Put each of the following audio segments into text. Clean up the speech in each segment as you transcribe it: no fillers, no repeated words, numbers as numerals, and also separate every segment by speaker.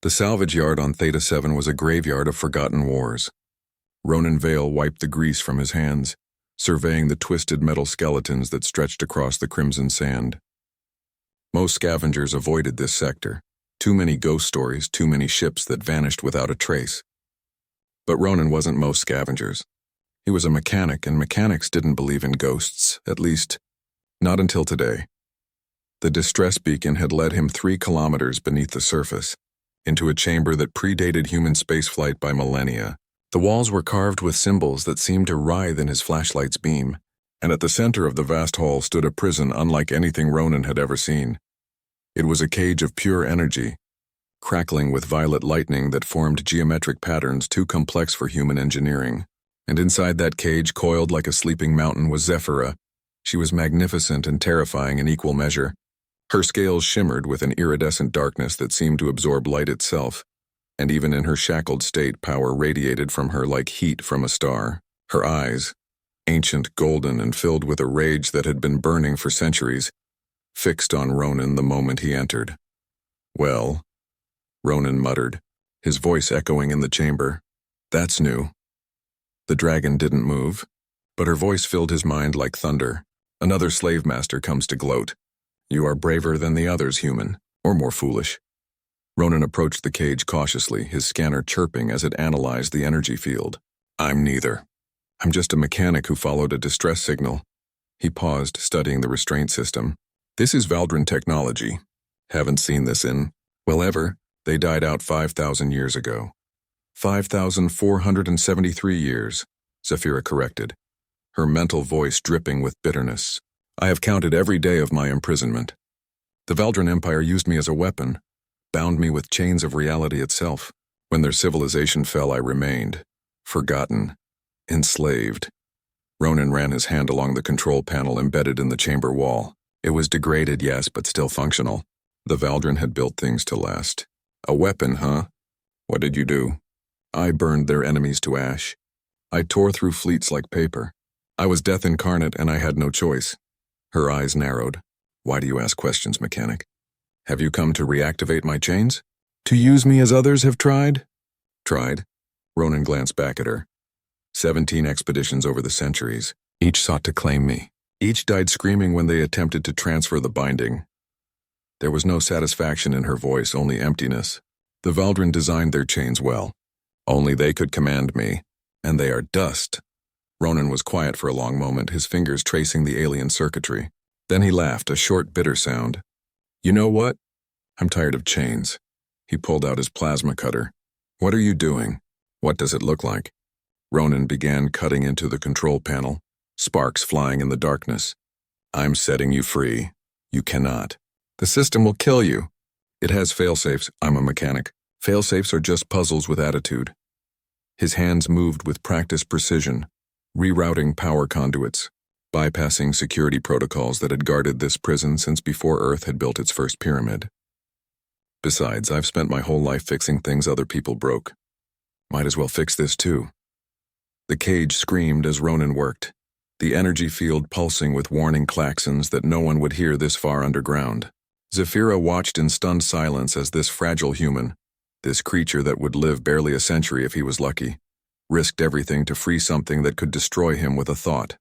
Speaker 1: The salvage yard on Theta 7 was a graveyard of forgotten wars. Ronan Vale wiped the grease from his hands, surveying the twisted metal skeletons that stretched across the crimson sand. Most scavengers avoided this sector. Too many ghost stories, too many ships that vanished without a trace. But Ronan wasn't most scavengers. He was a mechanic, and mechanics didn't believe in ghosts, at least, not until today. The distress beacon had led him 3 kilometers beneath the surface, into a chamber that predated human spaceflight by millennia. The walls were carved with symbols that seemed to writhe in his flashlight's beam, and at the center of the vast hall stood a prison unlike anything Ronan had ever seen. It was a cage of pure energy, crackling with violet lightning that formed geometric patterns too complex for human engineering. And inside that cage, coiled like a sleeping mountain, was Zephyra. She was magnificent and terrifying in equal measure. Her scales shimmered with an iridescent darkness that seemed to absorb light itself, and even in her shackled state, power radiated from her like heat from a star. Her eyes, ancient, golden, and filled with a rage that had been burning for centuries, fixed on Ronan the moment he entered. "Well," Ronan muttered, his voice echoing in the chamber. "That's new." The dragon didn't move, but her voice filled his mind like thunder. "Another slave master comes to gloat. You are braver than the others, human, or more foolish." Ronan approached the cage cautiously, his scanner chirping as it analyzed the energy field. "I'm neither. I'm just a mechanic who followed a distress signal." He paused, studying the restraint system. "This is Valdrin technology. Haven't seen this in, well, ever. They died out 5,000 years ago." 5,473 years, Zephyra corrected, her mental voice dripping with bitterness. "I have counted every day of my imprisonment. The Valdrin Empire used me as a weapon, bound me with chains of reality itself. When their civilization fell, I remained, forgotten, enslaved." Ronan ran his hand along the control panel embedded in the chamber wall. It was degraded, yes, but still functional. The Valdrin had built things to last. "A weapon, huh? What did you do?" "I burned their enemies to ash. I tore through fleets like paper. I was death incarnate, and I had no choice." Her eyes narrowed. "Why do you ask questions, mechanic? Have you come to reactivate my chains? To use me as others have tried?" "Tried?" Ronan glanced back at her. 17 expeditions over the centuries. Each sought to claim me. Each died screaming when they attempted to transfer the binding. There was no satisfaction in her voice, only emptiness. "The Valdrin designed their chains well. Only they could command me, and they are dust." Ronan was quiet for a long moment, his fingers tracing the alien circuitry. Then he laughed, a short, bitter sound. "You know what? I'm tired of chains." He pulled out his plasma cutter. "What are you doing? What does it look like?" Ronan began cutting into the control panel, sparks flying in the darkness. "I'm setting you free. You cannot. The system will kill you. It has failsafes. I'm a mechanic. Failsafes are just puzzles with attitude." His hands moved with practiced precision, rerouting power conduits, bypassing security protocols that had guarded this prison since before Earth had built its first pyramid. "Besides, I've spent my whole life fixing things other people broke. Might as well fix this too." The cage screamed as Ronan worked, the energy field pulsing with warning klaxons that no one would hear this far underground. Zephyra watched in stunned silence as this fragile human, this creature that would live barely a century if he was lucky, risked everything to free something that could destroy him with a thought.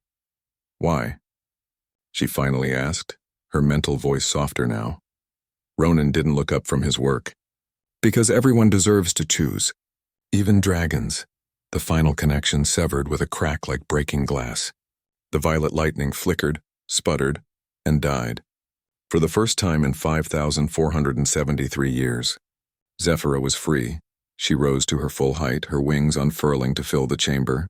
Speaker 1: "Why?" she finally asked, her mental voice softer now. Ronan didn't look up from his work. "Because everyone deserves to choose. Even dragons." The final connection severed with a crack like breaking glass. The violet lightning flickered, sputtered, and died. For the first time in 5,473 years, Zephyra was free. She rose to her full height, her wings unfurling to fill the chamber,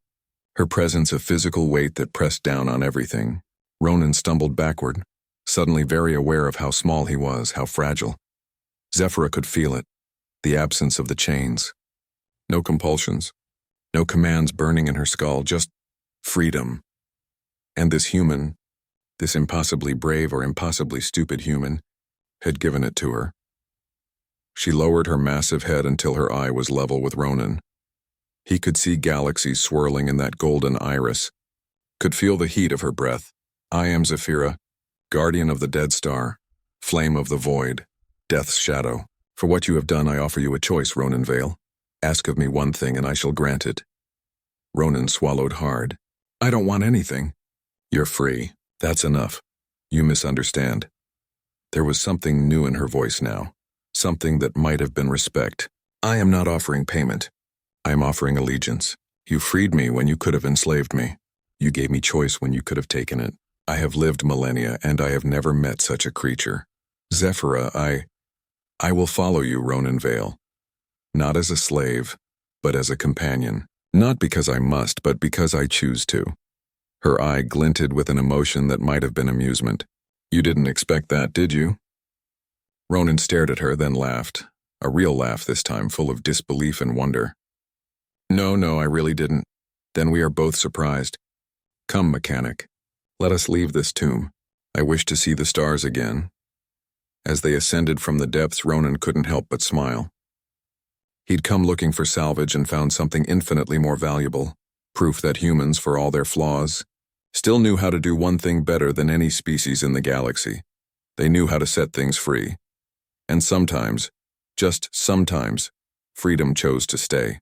Speaker 1: her presence a physical weight that pressed down on everything. Ronan stumbled backward, suddenly very aware of how small he was, how fragile. Zephyra could feel it, the absence of the chains. No compulsions, no commands burning in her skull, just freedom. And this human, this impossibly brave or impossibly stupid human, had given it to her. She lowered her massive head until her eye was level with Ronan. He could see galaxies swirling in that golden iris, could feel the heat of her breath. "I am Zephyra, guardian of the dead star, flame of the void, death's shadow. For what you have done, I offer you a choice, Ronan Vale. Ask of me one thing, and I shall grant it. Ronan swallowed hard. I don't want anything. You're free. That's enough. You misunderstand. There was something new in her voice now, something that might have been respect. I am not offering payment. I am offering allegiance. You freed me when you could have enslaved me. You gave me choice when you could have taken it. I have lived millennia, and I have never met such a creature. Zephyra, I will follow you, Ronan Vale. Not as a slave, but as a companion. Not because I must, but because I choose to. Her eye glinted with an emotion that might have been amusement. You didn't expect that, did you? Ronan stared at her, then laughed. A real laugh this time, full of disbelief and wonder. No, I really didn't. Then we are both surprised. Come, mechanic. Let us leave this tomb. I wish to see the stars again. As they ascended from the depths, Ronan couldn't help but smile. He'd come looking for salvage and found something infinitely more valuable, proof that humans, for all their flaws, still knew how to do one thing better than any species in the galaxy. They knew how to set things free. And sometimes, just sometimes, freedom chose to stay.